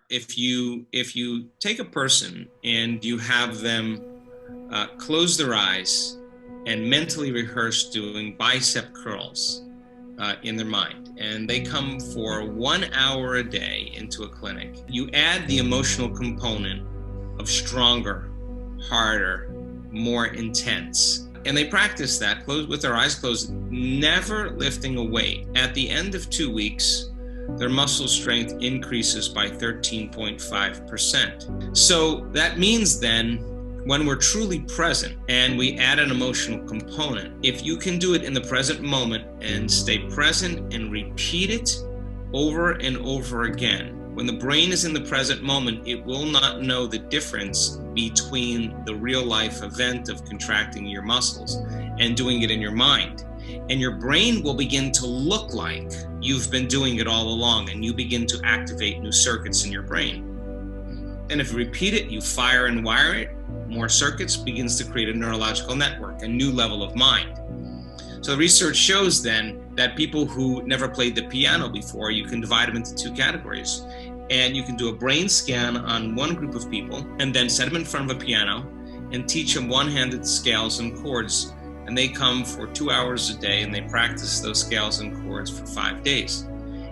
if you take a person and you have them close their eyes and mentally rehearse doing bicep curls in their mind, and they come for 1 hour a day into a clinic, you add the emotional component of stronger, harder, more intense, and they practice that with their eyes closed, never lifting a weight. At the end of 2 weeks, their muscle strength increases by 13.5%. So that means then, when we're truly present and we add an emotional component, if you can do it in the present moment and stay present and repeat it over and over again, when the brain is in the present moment, it will not know the difference between the real life event of contracting your muscles and doing it in your mind. And your brain will begin to look like you've been doing it all along, and you begin to activate new circuits in your brain. And if you repeat it, you fire and wire it, more circuits begins to create a neurological network, a new level of mind. So the research shows then that people who never played the piano before, you can divide them into two categories. And you can do a brain scan on one group of people and then set them in front of a piano and teach them one-handed scales and chords. And they come for 2 hours a day and they practice those scales and chords for 5 days.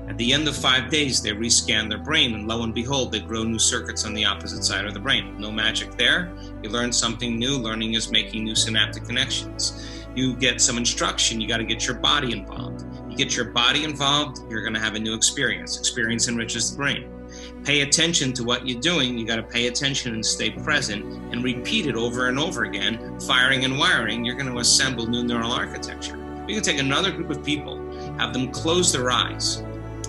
At the end of 5 days, they rescan their brain, and lo and behold, they grow new circuits on the opposite side of the brain. No magic there. You learn something new. Learning is making new synaptic connections. You get some instruction. You got to get your body involved. You get your body involved, you're going to have a new experience. Experience enriches the brain. Pay attention to what you're doing. You got to pay attention and stay present and repeat it over and over again, firing and wiring. You're going to assemble new neural architecture. You can take another group of people, have them close their eyes,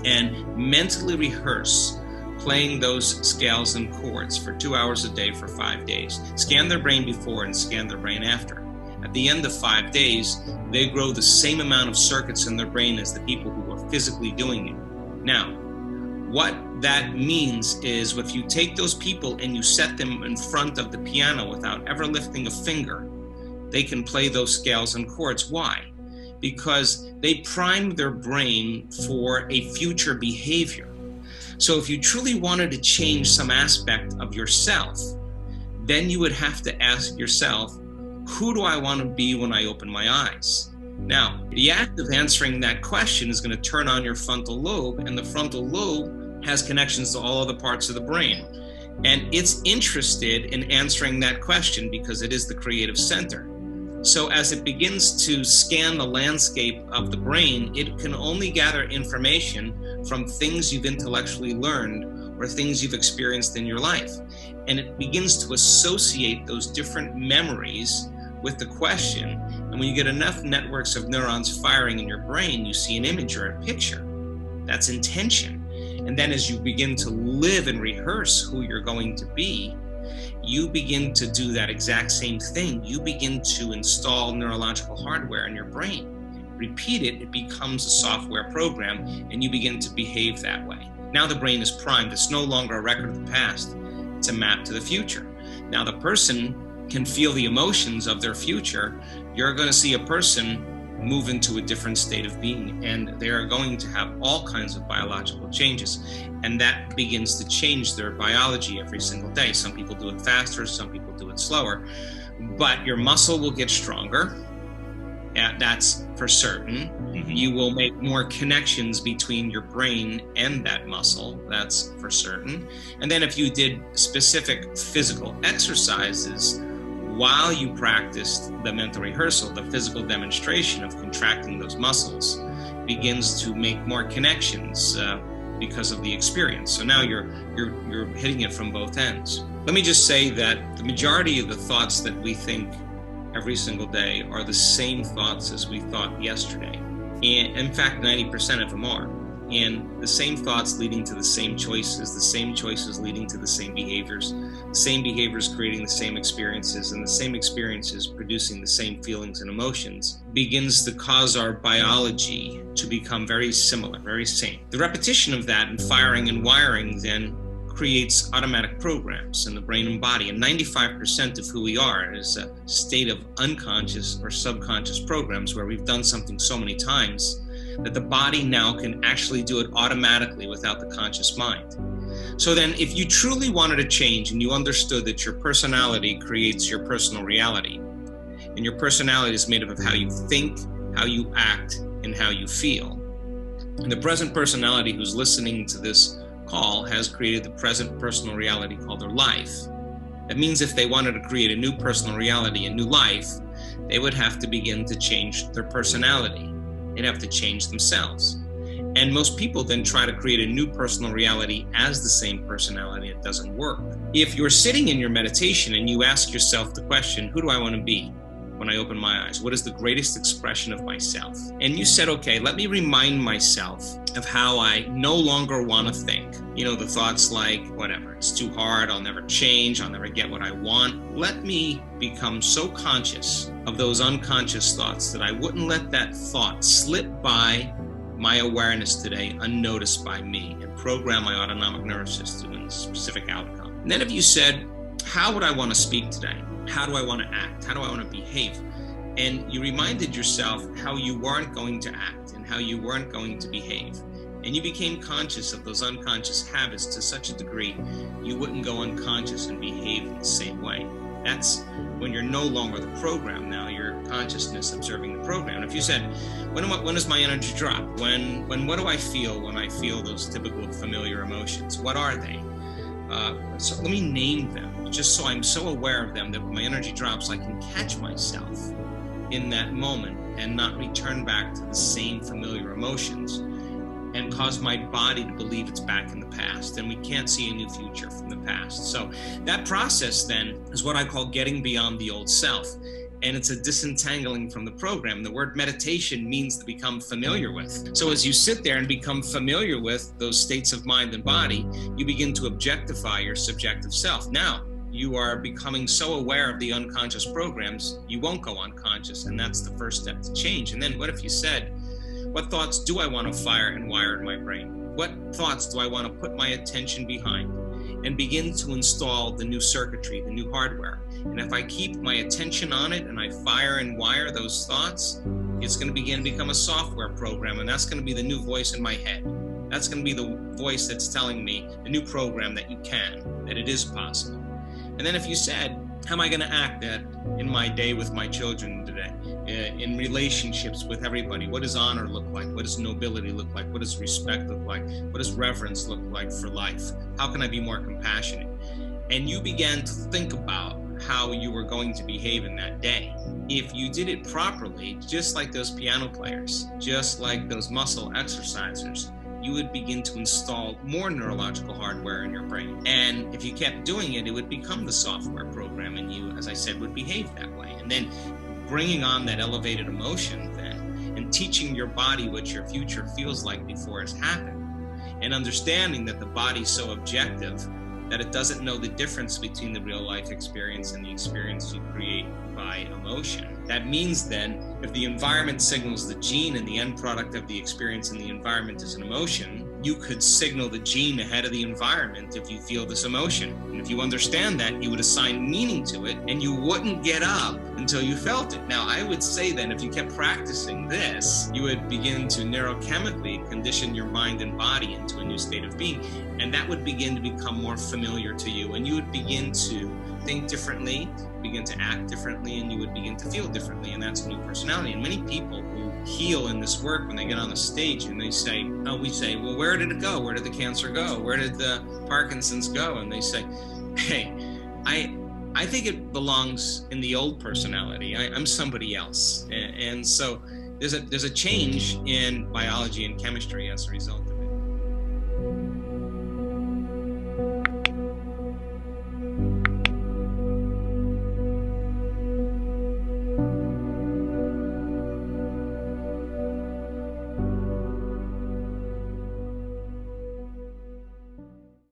and mentally rehearse playing those scales and chords for 2 hours a day for 5 days. Scan their brain before and scan their brain after. At the end of 5 days, they grow the same amount of circuits in their brain as the people who are physically doing it. Now, what that means is if you take those people and you set them in front of the piano without ever lifting a finger, they can play those scales and chords. Why? Because they prime their brain for a future behavior. So if you truly wanted to change some aspect of yourself, then you would have to ask yourself, who do I want to be when I open my eyes? Now, the act of answering that question is going to turn on your frontal lobe, and the frontal lobe has connections to all other parts of the brain. And it's interested in answering that question because it is the creative center. So as it begins to scan the landscape of the brain, it can only gather information from things you've intellectually learned or things you've experienced in your life. And it begins to associate those different memories with the question. And when you get enough networks of neurons firing in your brain, you see an image or a picture. That's intention. And then as you begin to live and rehearse who you're going to be, you begin to do that exact same thing. You begin to install neurological hardware in your brain. Repeat it, it becomes a software program, and you begin to behave that way. Now the brain is primed. It's no longer a record of the past. It's a map to the future. Now the person can feel the emotions of their future. You're going to see a person move into a different state of being, and they are going to have all kinds of biological changes, and that begins to change their biology every single day. Some people do it faster, some people do it slower, but your muscle will get stronger. That's for certain. Mm-hmm. You will make more connections between your brain and that muscle. That's for certain. And then if you did specific physical exercises while you practiced the mental rehearsal, the physical demonstration of contracting those muscles begins to make more connections because of the experience. So now you're hitting it from both ends. Let me just say that the majority of the thoughts that we think every single day are the same thoughts as we thought yesterday. And in fact, 90% of them are. And the same thoughts leading to the same choices leading to the same behaviors creating the same experiences, and the same experiences producing the same feelings and emotions begins to cause our biology to become very similar, very same. The repetition of that and firing and wiring then creates automatic programs in the brain and body, and 95% of who we are is a state of unconscious or subconscious programs where we've done something so many times that the body now can actually do it automatically without the conscious mind. So then if you truly wanted to change and you understood that your personality creates your personal reality, and your personality is made up of how you think, how you act, and how you feel. And the present personality who's listening to this call has created the present personal reality called their life. That means if they wanted to create a new personal reality, a new life, they would have to begin to change their personality. They'd have to change themselves. And most people then try to create a new personal reality as the same personality. It doesn't work. If you're sitting in your meditation and you ask yourself the question, who do I want to be when I open my eyes? What is the greatest expression of myself? And you said, okay, let me remind myself of how I no longer want to think. You know, the thoughts like, whatever, it's too hard, I'll never change, I'll never get what I want. Let me become so conscious of those unconscious thoughts that I wouldn't let that thought slip by my awareness today unnoticed by me and program my autonomic nervous system in a specific outcome. And then if you said, how would I want to speak today? How do I want to act? How do I want to behave? And you reminded yourself how you weren't going to act and how you weren't going to behave. And you became conscious of those unconscious habits to such a degree you wouldn't go unconscious and behave in the same way. That's when you're no longer the program. Now you're consciousness observing the program. If you said, when does my energy drop? What do I feel when I feel those typical familiar emotions? What are they? So let me name them, just so I'm so aware of them that when my energy drops, I can catch myself in that moment and not return back to the same familiar emotions and cause my body to believe it's back in the past, and we can't see a new future from the past. So that process then is what I call getting beyond the old self, and it's a disentangling from the program. The word meditation means to become familiar with. So as you sit there and become familiar with those states of mind and body, you begin to objectify your subjective self. Now, you are becoming so aware of the unconscious programs, you won't go unconscious, and that's the first step to change. And then what if you said, what thoughts do I want to fire and wire in my brain? What thoughts do I want to put my attention behind? And begin to install the new circuitry, the new hardware. And if I keep my attention on it and I fire and wire those thoughts, it's going to begin to become a software program, and that's going to be the new voice in my head. That's going to be the voice that's telling me, the new program, that you can, that it is possible. And then if you said, how am I going to act that in my day with my children today, in relationships with everybody? What does honor look like? What does nobility look like? What does respect look like? What does reverence look like for life? How can I be more compassionate? And you began to think about how you were going to behave in that day. If you did it properly, just like those piano players, just like those muscle exercisers, you would begin to install more neurological hardware in your brain. And if you kept doing it, it would become the software program, and you, as I said, would behave that way. And then bringing on that elevated emotion then, and teaching your body what your future feels like before it's happened, and understanding that the body's so objective that it doesn't know the difference between the real life experience and the experience you create by emotion. That means then, if the environment signals the gene and the end product of the experience in the environment is an emotion, you could signal the gene ahead of the environment if you feel this emotion. And if you understand that, you would assign meaning to it, and you wouldn't get up until you felt it. Now, I would say then, if you kept practicing this, you would begin to neurochemically condition your mind and body into a new state of being, and that would begin to become more familiar to you, and you would begin to think differently, begin to act differently, and you would begin to feel differently, and that's a new personality. And many people who heal in this work, when they get on the stage and they say, we say, well, where did it go? Where did the cancer go? Where did the Parkinson's go? And they say, hey, I think it belongs in the old personality. I'm somebody else. And so there's a change in biology and chemistry as a result